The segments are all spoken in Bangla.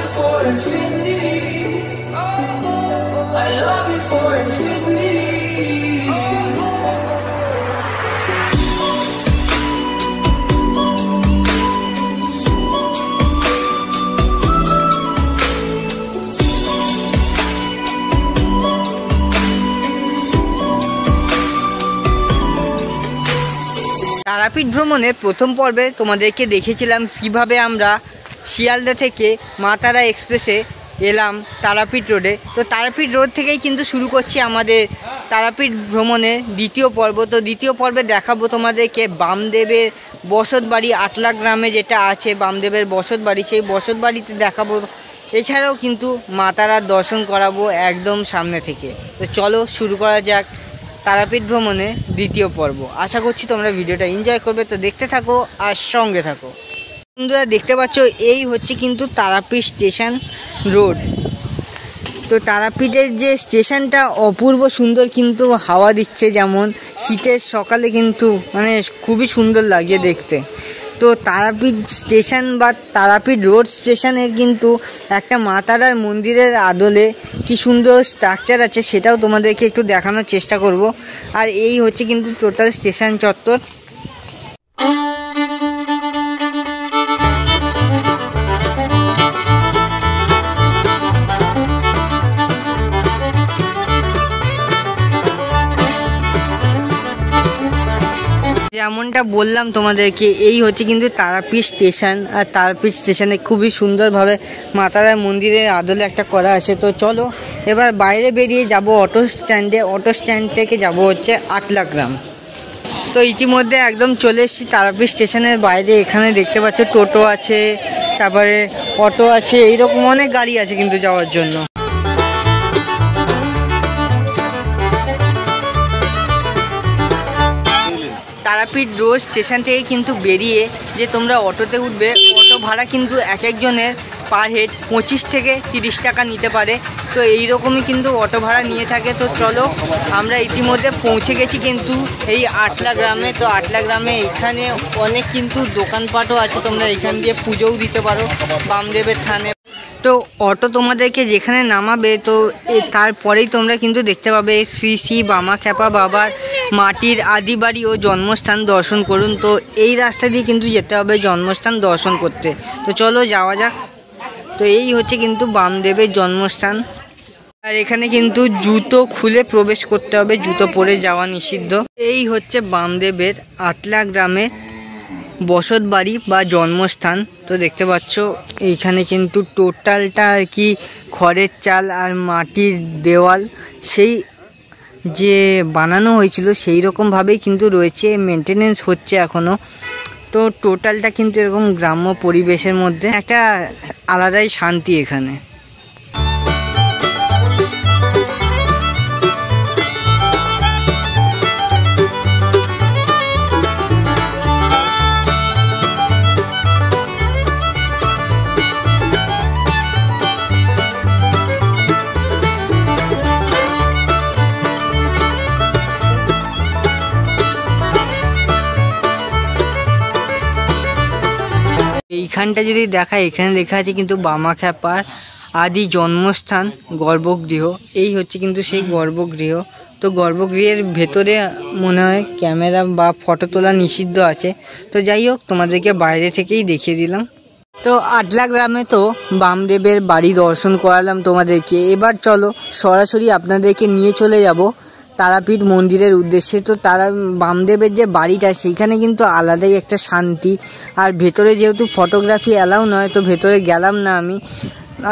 you for infinity. I love you for infinity. Tarapith ভ্রমণের প্রথম পর্বে তোমাদেরকে দেখেছিলাম কিভাবে আমরা শিয়ালদা থেকে মা তারা এক্সপ্রেসে এলাম তারাপীঠ রোডে। তো তারাপীঠ রোড থেকেই কিন্তু শুরু করছি আমাদের তারাপীঠ ভ্রমণের দ্বিতীয় পর্ব। তো দ্বিতীয় পর্বে দেখাবো তোমাদেরকে বামদেবের বসত বাড়ি আটলা গ্রামে যেটা আছে বামদেবের বসত বাড়ি, সেই বসত বাড়িতে দেখাবো। এছাড়াও কিন্তু মা তারার দর্শন করাবো একদম সামনে থেকে। তো চলো শুরু করা যাক তারাপীঠ ভ্রমণে দ্বিতীয় পর্ব। আশা করছি তোমরা ভিডিওটা এনজয় করবে, তো দেখতে থাকো আর সঙ্গে থাকো। বন্ধুরা দেখতে পাচ্ছ এই হচ্ছে কিন্তু তারাপীঠ স্টেশন রোড। তো তারাপীঠের যে স্টেশনটা অপূর্ব সুন্দর, কিন্তু হাওয়া দিচ্ছে যেমন শীতের সকালে, কিন্তু মানে খুবই সুন্দর লাগছে দেখতে। তো তারাপীঠ স্টেশন বা তারাপীঠ রোড স্টেশনের কিন্তু একটা মা তারার মন্দিরের আদলে কি সুন্দর স্ট্রাকচার আছে, সেটাও তোমাদেরকে একটু দেখানোর চেষ্টা করব। আর এই হচ্ছে কিন্তু টোটাল স্টেশন চত্বর। যেমনটা বললাম তোমাদেরকে, এই হচ্ছে কিন্তু তারাপীঠ স্টেশন। আর তারাপীঠ স্টেশনে খুবই সুন্দরভাবে মা তারার মন্দিরের আদলে একটা করা আছে। তো চলো এবার বাইরে বেরিয়ে যাব অটো স্ট্যান্ডে। অটো স্ট্যান্ড থেকে যাব হচ্ছে আটলা গ্রাম। তো ইতিমধ্যে একদম চলে এসেছি তারাপীঠ স্টেশনের বাইরে। এখানে দেখতে পাচ্ছ টোটো আছে, তারপরে অটো আছে, এইরকম অনেক গাড়ি আছে কিন্তু যাওয়ার জন্য। তারাপীঠ রোড স্টেশন থেকে কিন্তু বেরিয়ে যে তোমরা অটোতে উঠবে, অটো ভাড়া কিন্তু এক একজনের পার হেড 25 থেকে 30 টাকা নিতে পারে। তো এইরকমই কিন্তু অটো ভাড়া নিয়ে থাকে। তো চলো আমরা ইতিমধ্যে পৌঁছে গেছি কিন্তু এই আটলা গ্রামে। তো আটলা গ্রামে এখানে অনেক কিন্তু দোকানপাটও আছে, তোমরা এখান দিয়ে পুজোও দিতে পারো বামদেবের থানে। তো অটো তোমাদেরকে যেখানে নামাবে, তো তারপরেই তোমরা কিন্তু দেখতে পাবে শ্রী শ্রী বামাখ্যাপা বাবার মাটির আদি বাড়ি ও জন্মস্থান দর্শন করুন। তো এই রাস্তা দিয়ে কিন্তু যেতে হবে জন্মস্থান দর্শন করতে। তো চলো যাওয়া যাক। তো এই হচ্ছে কিন্তু বামদেবের জন্মস্থান। আর এখানে কিন্তু জুতো খুলে প্রবেশ করতে হবে, জুতো পরে যাওয়া নিষিদ্ধ। এই হচ্ছে বামদেবের আটলা গ্রামের বসত বাড়ি বা জন্মস্থান। তো দেখতে পাচ্ছ এইখানে কিন্তু টোটালটা আর কি খড়ের চাল আর মাটির দেওয়াল, সেই যে বানানো হয়েছিল সেই রকমভাবেই কিন্তু রয়েছে, মেনটেনেন্স হচ্ছে এখনও। তো টোটালটা কিন্তু এরকম গ্রাম্য পরিবেশের মধ্যে একটা আলাদাই শান্তি এখানে। এইখানটা যদি দেখা, এখানে লেখা আছে কিন্তু বামাখ্যাপার আদি জন্মস্থান গর্ভগৃহ। এই হচ্ছে কিন্তু সেই গর্ভগৃহ। তো গর্ভগৃহের ভেতরে মনে হয় ক্যামেরা বা ফটো তোলা নিষিদ্ধ আছে। তো যাই হোক, তোমাদেরকে বাইরে থেকেই দেখিয়ে দিলাম। তো আটলা গ্রামে তো বামদেবের বাড়ি দর্শন করালাম তোমাদেরকে। এবার চলো সরাসরি আপনাদেরকে নিয়ে চলে যাব তারাপীঠ মন্দিরের উদ্দেশ্যে। তো বামদেবের যে বাড়িটা, সেইখানে কিন্তু আলাদাই একটা শান্তি। আর ভেতরে যেহেতু ফটোগ্রাফি অ্যালাউ নয়, তো ভেতরে গেলাম না আমি।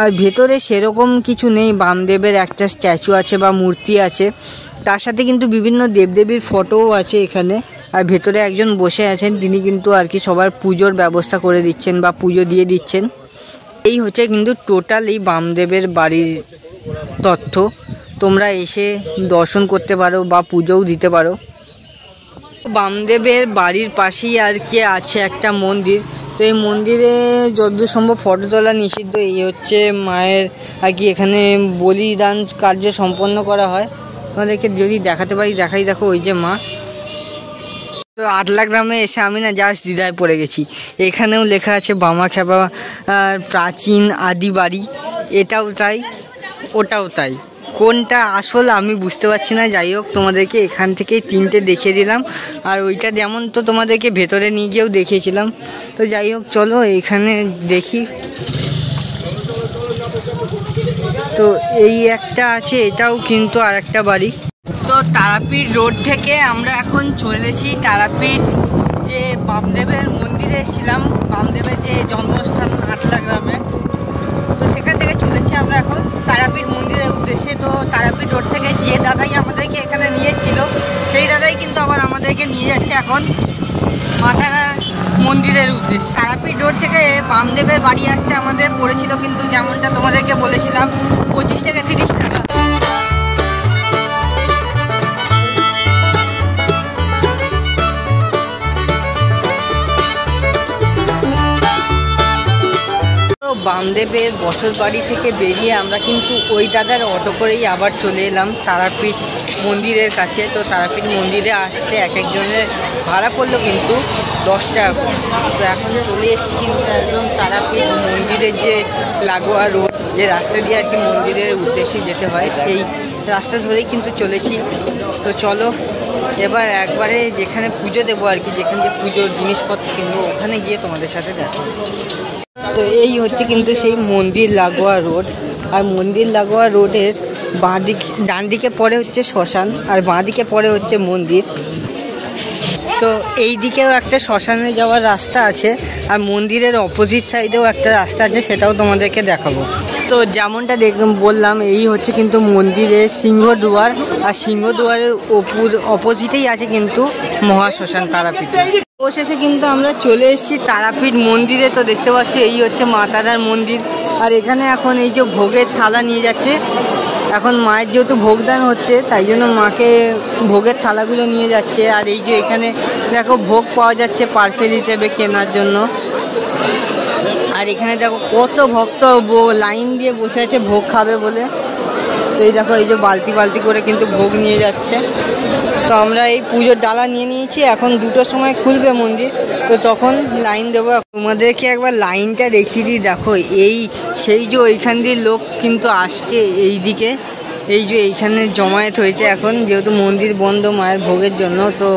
আর ভেতরে সেরকম কিছু নেই, বামদেবের একটা স্ট্যাচু আছে বা মূর্তি আছে, তার সাথে কিন্তু বিভিন্ন দেবদেবীর ফটোও আছে এখানে। আর ভেতরে একজন বসে আছেন, তিনি কিন্তু আর কি সবার পুজোর ব্যবস্থা করে দিচ্ছেন বা পুজো দিয়ে দিচ্ছেন। এই হচ্ছে কিন্তু টোটাল এই বামদেবের বাড়ির তথ্য। তোমরা এসে দর্শন করতে পারো বা পুজোও দিতে পারো। বামদেবের বাড়ির পাশেই আর কি আছে একটা মন্দির। তো এই মন্দিরে যতদূর সম্ভব ফটো তোলা নিষিদ্ধ। এই হচ্ছে মায়ের আর কি এখানে বলিদান কার্য সম্পন্ন করা হয়। তোমাদেরকে যদি দেখাতে পারি দেখাই, দেখো ওই যে মা। তো আটলা গ্রামে এসে আমি না জাস্ট দ্বিধায় পড়ে গেছি। এখানেও লেখা আছে বামাখ্যাপা প্রাচীন আদি বাড়ি, এটাও তাই ওটাও তাই, কোনটা আসল আমি বুঝতে পারছি না। যাই হোক, তোমাদেরকে এখান থেকেই তিনটে দেখিয়ে দিলাম, আর ওইটা যেমন তো তোমাদেরকে ভেতরে নিয়ে গিয়েও দেখিয়েছিলাম। তো যাই হোক, চলো এখানে দেখি। তো এই একটা আছে, এটাও কিন্তু আর একটা বাড়ি। তো তারাপীঠ রোড থেকে আমরা এখন চলেছি তারাপীঠ যে বামদেবের মন্দিরে এসেছিলাম, বামদেবের যে জন্মস্থান আটলা গ্রামে, তো সেখান থেকে চলেছি আমরা এখন তারাপীঠ মন্দিরের উদ্দেশ্যে। তো তারাপীঠ রোড থেকে যে দাদাই আমাদেরকে এখানে নিয়ে এসেছিল, সেই দাদাই কিন্তু আবার আমাদেরকে নিয়ে যাচ্ছে এখন মাতারা মন্দিরের উদ্দেশ্যে। তারাপীঠ রোড থেকে বামদেবের বাড়ি আসতে আমাদের পড়েছিল কিন্তু, যেমনটা তোমাদেরকে বলেছিলাম, 25 থেকে 30 টাকা। বামদেবের বসত বাড়ি থেকে বেরিয়ে আমরা কিন্তু ওই দাদার অটো করেই আবার চলে এলাম তারাপীঠ মন্দিরের কাছে। তো তারাপীঠ মন্দিরে আসতে এক একজনের ভাড়া পড়লো কিন্তু 10 টাকা করে। তো এখন চলে এসেছি কিন্তু একদম তারাপীঠ মন্দিরের যে লাগোয়া রোড, যে রাস্তা দিয়ে আর কি মন্দিরের উদ্দেশ্যে যেতে হয়, এই রাস্তা ধরেই কিন্তু চলেছি। তো চলো এবার একবারে যেখানে পুজো দেবো আর কি, যেখানে যে পুজোর জিনিসপত্র কিনবো, ওখানে গিয়ে তোমাদের সাথে দেখা হচ্ছে। তো এই হচ্ছে কিন্তু সেই মন্দির লাগোয়া রোড, আর মন্দির লাগোয়া রোডের ডান দিকে পড়ে হচ্ছে শ্মশান, আর বাঁ দিকে পড়ে হচ্ছে মন্দির। তো এই দিকেও একটা শ্মশানে যাওয়ার রাস্তা আছে, আর মন্দিরের অপোজিট সাইডেও একটা রাস্তা আছে, সেটাও তোমাদেরকে দেখাবো। তো যেমনটা বললাম, এই হচ্ছে কিন্তু মন্দিরের সিংহদুয়ার, আর সিংহদুয়ারের অপোজিটেই আছে কিন্তু মহাশ্মশান তারাপীঠে। অবশেষে কিন্তু আমরা চলে এসেছি তারাপীঠ মন্দিরে। তো দেখতে পাচ্ছ এই হচ্ছে মা তারার মন্দির, আর এখানে এখন এই যে ভোগের থালা নিয়ে যাচ্ছে। এখন মায়ের যেহেতু ভোগদান হচ্ছে, তাই জন্য মাকে ভোগের থালাগুলো নিয়ে যাচ্ছে। আর এই যে এখানে দেখো ভোগ পাওয়া যাচ্ছে পার্সেল হিসেবে কেনার জন্য। আর এখানে দেখো কত ভক্ত লাইন দিয়ে বসে আছে ভোগ খাবে বলে। তো এই দেখো এই যে বালতি বালতি করে কিন্তু ভোগ নিয়ে যাচ্ছে। তো আমরা এই পুজোর ডালা নিয়ে নিয়েছি, এখন 2টোর সময় খুলবে মন্দির, তো তখন লাইন দেবো। তোমাদেরকে একবার লাইনটা দেখিয়ে দিই। দেখো এই সেই যে ওইখান দিয়ে লোক কিন্তু আসছে এই দিকে, এই যে এইখানে জমায়েত হয়েছে এখন, যেহেতু মন্দির বন্ধ মায়ের ভোগের জন্য। তো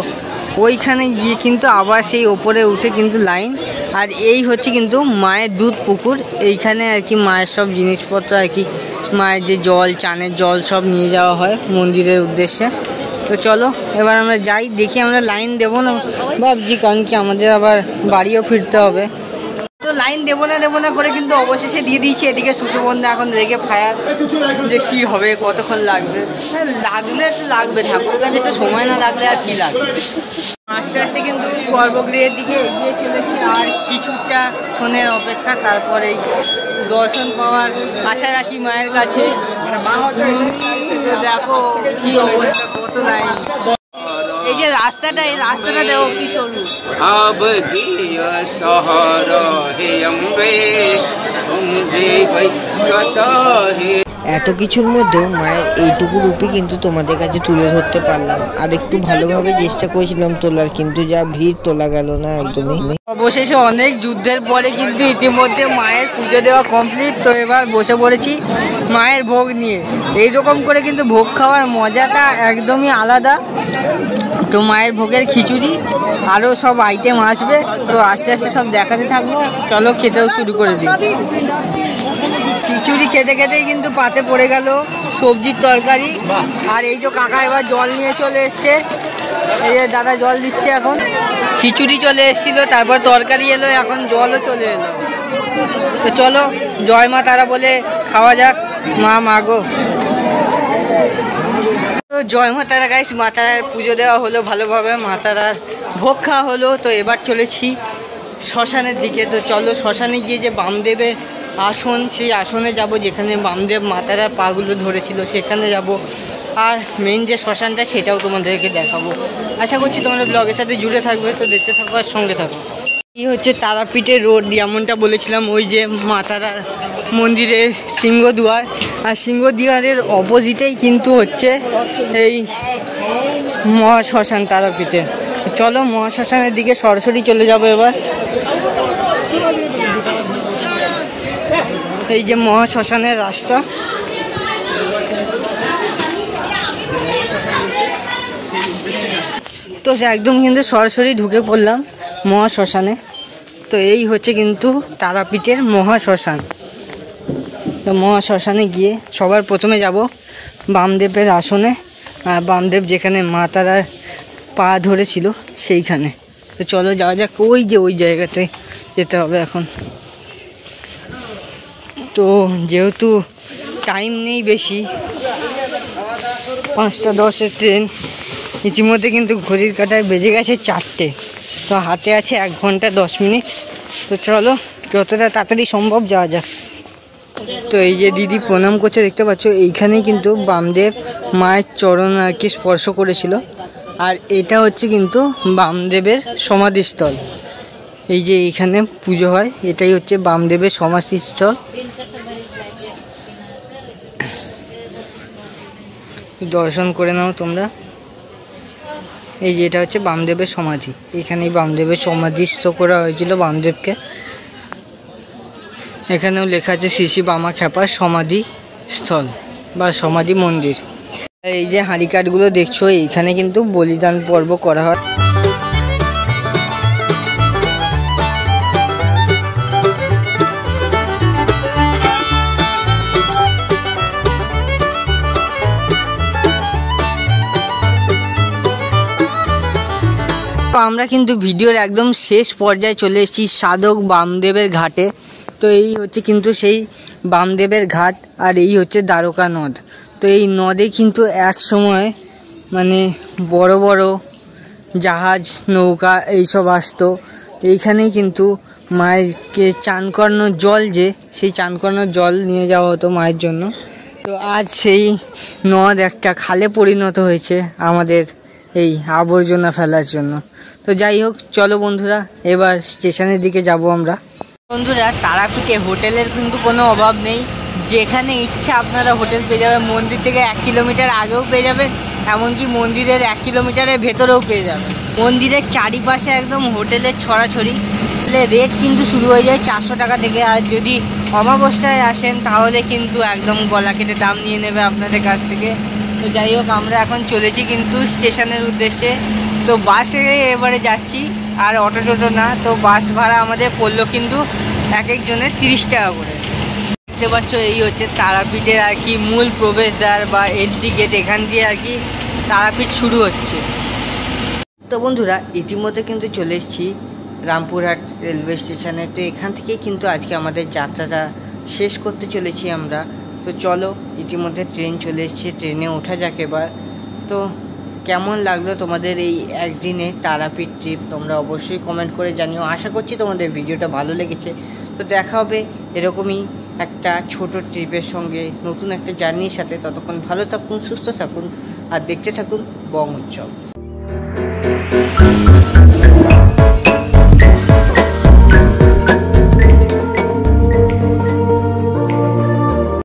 ওইখানে গিয়ে কিন্তু আবার সেই ওপরে উঠে কিন্তু লাইন। আর এই হচ্ছে কিন্তু মায়ের দুধ পুকুর, এইখানে আর কি মায়ের সব জিনিসপত্র আর কি, মায়ের যে জল, চানের জল সব নিয়ে যাওয়া হয় মন্দিরের উদ্দেশ্যে। তো চলো এবার আমরা যাই, দেখি আমরা লাইন দেবো না ভাবছি, কারণ কি আমাদের আবার বাড়িও ফিরতে হবে। তো লাইন দেবো না করে কিন্তু অবশেষে দিয়ে দিয়েছি। এদিকে সুশোবন্ধা এখন রেগে ফায়ার যে কী হবে, কতক্ষণ লাগবে। লাগলে তো লাগবে, ঠাকুরের কাছে একটু সময় না লাগলে আর কি লাগবে। আস্তে আস্তে কিন্তু গর্ভগৃহের দিকে এগিয়ে চলেছি, আর কিছুটা ক্ষণের অপেক্ষা, তারপরেই দর্শন পাওয়ার আশা রাখি মায়ের কাছে। তো দেখো কি অবস্থা, কত লাইন। এই যে রাস্তাটা, এই রাস্তাটা দেখো কি সরু। এত কিছুর মধ্যেও মায়ের এইটুকু রূপই কিন্তু তোমাদের কাছে তুলে ধরতে পারলাম, আর একটু ভালোভাবে চেষ্টা করেছিলাম তোলার, কিন্তু যা ভিড় তোলা গেল না একদমই। অবশেষে অনেক যুদ্ধের পরে কিন্তু ইতিমধ্যে মায়ের পুজো দেওয়া কমপ্লিট। তো এবার বসে পড়েছি মায়ের ভোগ নিয়ে। এইরকম করে কিন্তু ভোগ খাওয়ার মজাটা একদমই আলাদা। তো মায়ের ভোগের খিচুড়ি আরও সব আইটেম আসবে, তো আস্তে আস্তে সব দেখাতে থাকবো। চলো খেতেও শুরু করে দিই। খিচুড়ি খেতে খেতেই কিন্তু পাতে পড়ে গেল সবজির তরকারি। আর এই যে কাকা এবার জল নিয়ে চলে এসছে, এই যে দাদা জল দিচ্ছে। এখন খিচুড়ি চলে এসেছিলো, তারপর তরকারি এলো, এখন জলও চলে এলো। তো চলো জয় মা তারা বলে খাওয়া যাক। মা মাগো। তো জয় মা তারা গাইস, মা তারার পুজো দেওয়া হলো ভালোভাবে, মা তারার ভোগ খাওয়া হলো। তো এবার চলেছি শ্মশানের দিকে। তো চলো শ্মশানে গিয়ে যে বামদেবের আসন, সেই আসনে যাব, যেখানে বামদেব মাতারার পাগুলো ধরেছিল সেখানে যাব। আর মেন যে শ্মশানটা সেটাও তোমাদেরকে দেখাবো। আশা করছি তোমরা ব্লগের সাথে জুড়ে থাকবে। তো দেখতে থাকো আর সঙ্গে থাকো। এই হচ্ছে তারাপীঠের রোড, যেমনটা বলেছিলাম, ওই যে মাতারার মন্দিরের সিংহদুয়ার, আর সিংহদুয়ারের অপোজিটেই কিন্তু হচ্ছে এই মহাশ্মশান তারাপীঠে। চলো মহাশ্মশানের দিকে সরাসরি চলে যাবো এবার। এই যে মহাশ্মশানের রাস্তা, তো একদম কিন্তু সরাসরি ঢুকে পড়লাম মহাশ্মশানে। তো এই হচ্ছে কিন্তু তারাপীঠের মহাশ্মশান। তো মহাশ্মশানে গিয়ে সবার প্রথমে যাব বামদেবের আসনে, আর বামদেব যেখানে মা তারা পা ধরেছিল সেইখানে। তো চলো যাওয়া যাক, ওই যে ওই জায়গাতে যেতে হবে এখন। তো যেহেতু টাইম নেই বেশি, 5:10-এর ট্রেন, ইতিমধ্যে কিন্তু ঘড়ির কাঁটায় বেজে গেছে 4টে। তো হাতে আছে 1 ঘন্টা 10 মিনিট। তো চলো যতটা তাড়াতাড়ি সম্ভব যাওয়া যাক। তো এই যে দিদি প্রণাম করছে দেখতে পাচ্ছ, এইখানেই কিন্তু বামদেব মায়ের চরণ আর কি স্পর্শ করেছিল। আর এটা হচ্ছে কিন্তু বামদেবের সমাধিস্থল। এই যে এইখানে পুজো হয়, এটাই হচ্ছে বামদেবের সমাধিস্থল। দর্শন করে নাও তোমরা। এই যে এটা হচ্ছে বামদেবের সমাধি, এখানেই বামদেবের সমাধিস্থ করা হয়েছিল বামদেবকে। এখানেও লেখা আছে শ্রী শ্রী বামা খ্যাপার সমাধি স্থল বা সমাধি মন্দির। এই যে হাঁড়ি কাঠগুলো দেখছো, এইখানে কিন্তু বলিদান পর্ব করা হয়। তো আমরা কিন্তু ভিডিওর একদম শেষ পর্যায়ে চলে এসেছি সাধক বামদেবের ঘাটে। তো এই হচ্ছে কিন্তু সেই বামদেবের ঘাট, আর এই হচ্ছে দ্বারকা নদ। তো এই নদে কিন্তু এক সময় মানে বড় বড় জাহাজ নৌকা এইসব আসতো। এইখানেই কিন্তু মায়েরকে চান করানোর জল, যে সেই চান করানোর জল নিয়ে যাওয়া হতো মায়ের জন্য। তো আজ সেই নদ একটা খালে পরিণত হয়েছে আমাদের এই আবর্জনা ফেলার জন্য। তো যাই হোক, চলো বন্ধুরা এবার স্টেশনের দিকে যাব আমরা। বন্ধুরা তারাপীঠে হোটেলের কিন্তু কোনো অভাব নেই, যেখানে ইচ্ছা আপনারা হোটেল পেয়ে যাবেন। মন্দির থেকে 1 কিলোমিটার আগেও পেয়ে যাবেন, এমনকি মন্দিরের 1 কিলোমিটারের ভেতরেও পেয়ে যাবেন। মন্দিরের চারিপাশে একদম হোটেলের ছড়াছড়ি। রেট কিন্তু শুরু হয়ে যায় 400 টাকা থেকে। আর যদি অমাবস্যায় আসেন তাহলে কিন্তু একদম গলা কেটে দাম নিয়ে নেবে আপনাদের কাছ থেকে। তো যাই হোক, আমরা এখন চলেছি কিন্তু স্টেশনের উদ্দেশ্যে। তো বাসে এবারে যাচ্ছি, আর অটো টোটো না। তো বাস ভাড়া আমাদের পড়লো কিন্তু এক একজনের 30 টাকা করে। দেখতে পাচ্ছ এই হচ্ছে তারাপীঠের আর কি মূল প্রবেশদ্বার বা এন্ট্রি গেট, এখান দিয়ে আর কি তারাপীঠ শুরু হচ্ছে। তো বন্ধুরা ইতিমধ্যে কিন্তু চলে এসেছি রামপুরহাট রেলওয়ে স্টেশনে। তো এখান থেকেই কিন্তু আজকে আমাদের যাত্রাটা শেষ করতে চলেছি আমরা। তো চলো, ইতিমধ্যে ট্রেন চলে এসেছে, ট্রেনে ওঠা যাক এবার। তো কেমন লাগলো তোমাদের এই একদিনে তারাপীঠ ট্রিপ, তোমরা অবশ্যই কমেন্ট করে জানিও। আশা করছি তোমাদের ভিডিওটা ভালো লেগেছে। তো দেখা হবে এরকমই একটা ছোট ট্রিপের সঙ্গে, নতুন একটা জার্নির সাথে। ততক্ষণ ভালো থাকুন, সুস্থ থাকুন, আর দেখতে থাকুন বং উৎসব।